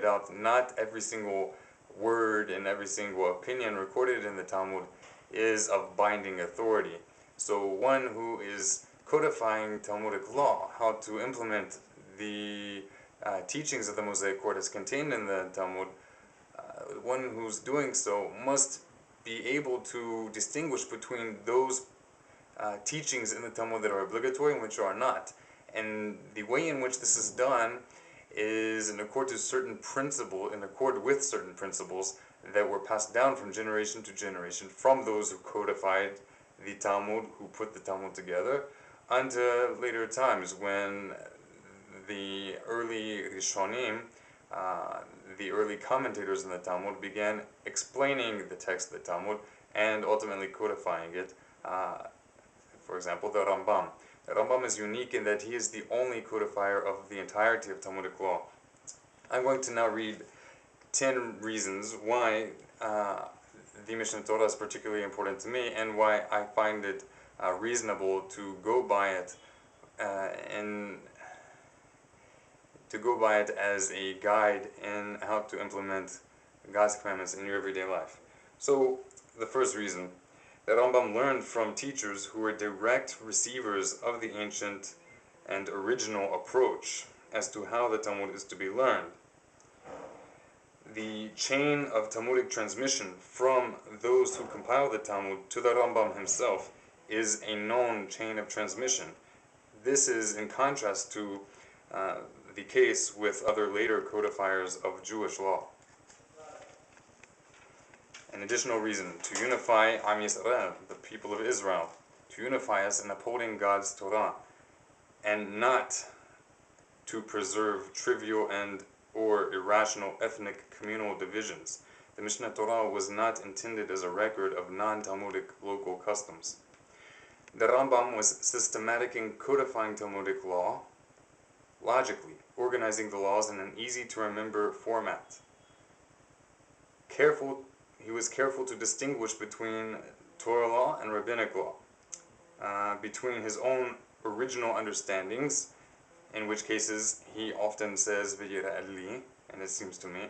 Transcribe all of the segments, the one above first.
out, not every single word and every single opinion recorded in the Talmud is of binding authority. So one who is codifying Talmudic law, how to implement the teachings of the Mosaic Court as contained in the Talmud, one who's doing so must be able to distinguish between those teachings in the Talmud that are obligatory and which are not. And the way in which this is done is in accord with certain principles that were passed down from generation to generation from those who codified the Talmud, who put the Talmud together, unto later times when the early Rishonim, the early commentators in the Talmud, began explaining the text of the Talmud and ultimately codifying it. For example, the Rambam. The Rambam is unique in that he is the only codifier of the entirety of Talmudic law. I'm going to now read 10 reasons why the Mishne Torah is particularly important to me and why I find it reasonable to go by it as a guide in how to implement God's commandments in your everyday life. So, the first reason, the Rambam learned from teachers who were direct receivers of the ancient and original approach as to how the Talmud is to be learned. The chain of Talmudic transmission from those who compiled the Talmud to the Rambam himself is a known chain of transmission. This is in contrast to the case with other later codifiers of Jewish law. An additional reason, to unify Am Yisrael, the people of Israel, to unify us in upholding God's Torah, and not to preserve trivial and or irrational ethnic communal divisions. The Mishne Torah was not intended as a record of non-Talmudic local customs. The Rambam was systematic in codifying Talmudic law, logically, organizing the laws in an easy-to-remember format. He was careful to distinguish between Torah law and rabbinic law, between his own original understandings, in which cases he often says v'yira'eh li, and it seems to me,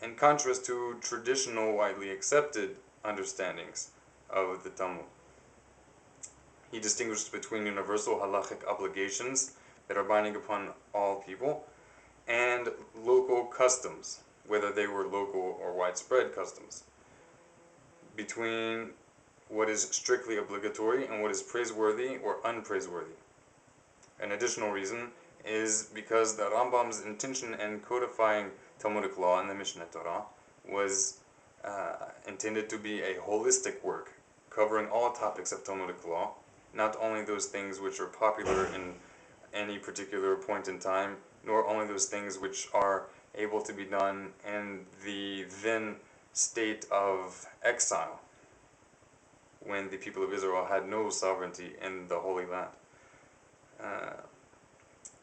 in contrast to traditional widely accepted understandings of the Talmud. He distinguished between universal halachic obligations that are binding upon all people and local customs, whether they were local or widespread customs, between what is strictly obligatory and what is praiseworthy or unpraiseworthy. An additional reason is because the Rambam's intention in codifying Talmudic law in the Mishne Torah was intended to be a holistic work, covering all topics of Talmudic law, not only those things which are popular in any particular point in time, nor only those things which are able to be done in the then state of exile, when the people of Israel had no sovereignty in the Holy Land.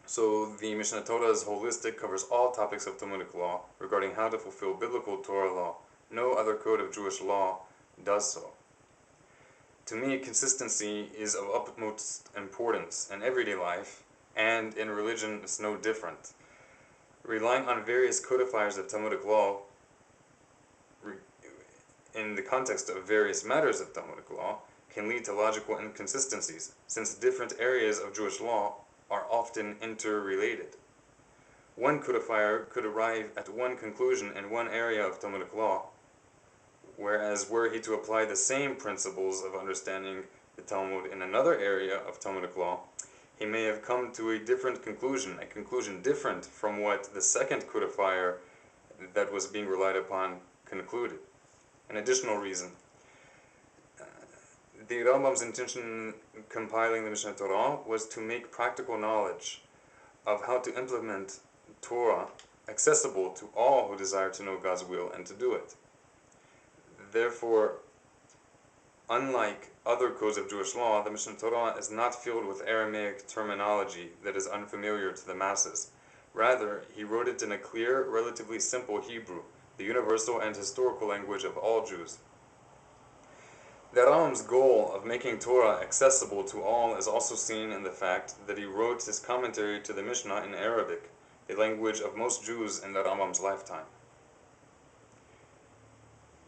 So the Mishne Torah is holistic, covers all topics of Talmudic law regarding how to fulfill biblical Torah law. No other code of Jewish law does so. To me, consistency is of utmost importance in everyday life, and in religion it's no different. Relying on various codifiers of Talmudic law in the context of various matters of Talmudic law can lead to logical inconsistencies, since different areas of Jewish law are often interrelated. One codifier could arrive at one conclusion in one area of Talmudic law, whereas were he to apply the same principles of understanding the Talmud in another area of Talmudic law, he may have come to a different conclusion, a conclusion different from what the second codifier that was being relied upon concluded. An additional reason, the Rambam's intention in compiling the Mishne Torah was to make practical knowledge of how to implement Torah accessible to all who desire to know God's will and to do it. Therefore, unlike other codes of Jewish law, the Mishne Torah is not filled with Aramaic terminology that is unfamiliar to the masses. Rather, he wrote it in a clear, relatively simple Hebrew, the universal and historical language of all Jews. The Rambam's goal of making Torah accessible to all is also seen in the fact that he wrote his commentary to the Mishnah in Arabic, the language of most Jews in the Rambam's lifetime.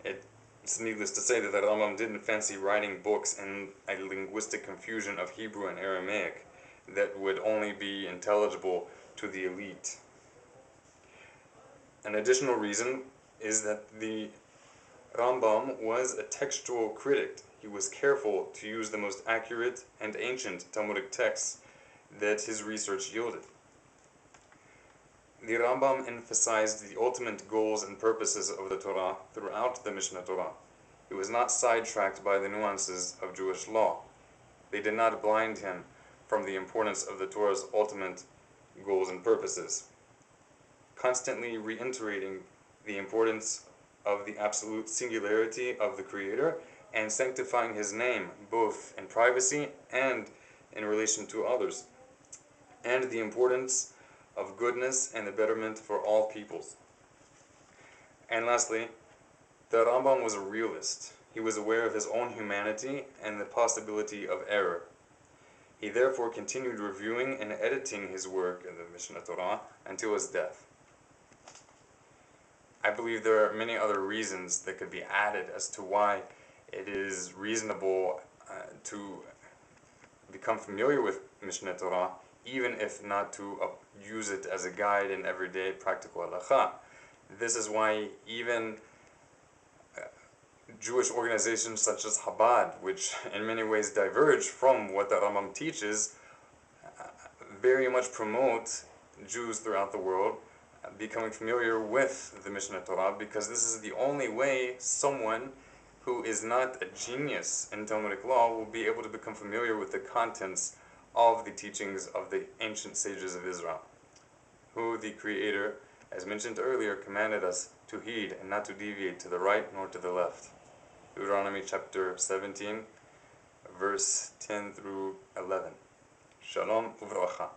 It's needless to say that the Rambam didn't fancy writing books in a linguistic confusion of Hebrew and Aramaic that would only be intelligible to the elite. An additional reason is that the Rambam was a textual critic. He was careful to use the most accurate and ancient Talmudic texts that his research yielded. The Rambam emphasized the ultimate goals and purposes of the Torah throughout the Mishne Torah. He was not sidetracked by the nuances of Jewish law. They did not blind him from the importance of the Torah's ultimate goals and purposes, constantly reiterating the importance of the absolute singularity of the Creator and sanctifying His name both in privacy and in relation to others, and the importance of goodness and the betterment for all peoples. And lastly, the Rambam was a realist. He was aware of his own humanity and the possibility of error. He therefore continued reviewing and editing his work in the Mishne Torah until his death. I believe there are many other reasons that could be added as to why it is reasonable to become familiar with Mishne Torah, even if not to use it as a guide in everyday practical halacha. This is why even Jewish organizations such as Chabad, which in many ways diverge from what the Rambam teaches, very much promote Jews throughout the world becoming familiar with the Mishne Torah, because this is the only way someone who is not a genius in Talmudic law will be able to become familiar with the contents of the teachings of the ancient sages of Israel, who the Creator, as mentioned earlier, commanded us to heed and not to deviate to the right nor to the left. Deuteronomy chapter 17, verse 10 through 11. Shalom uvracha.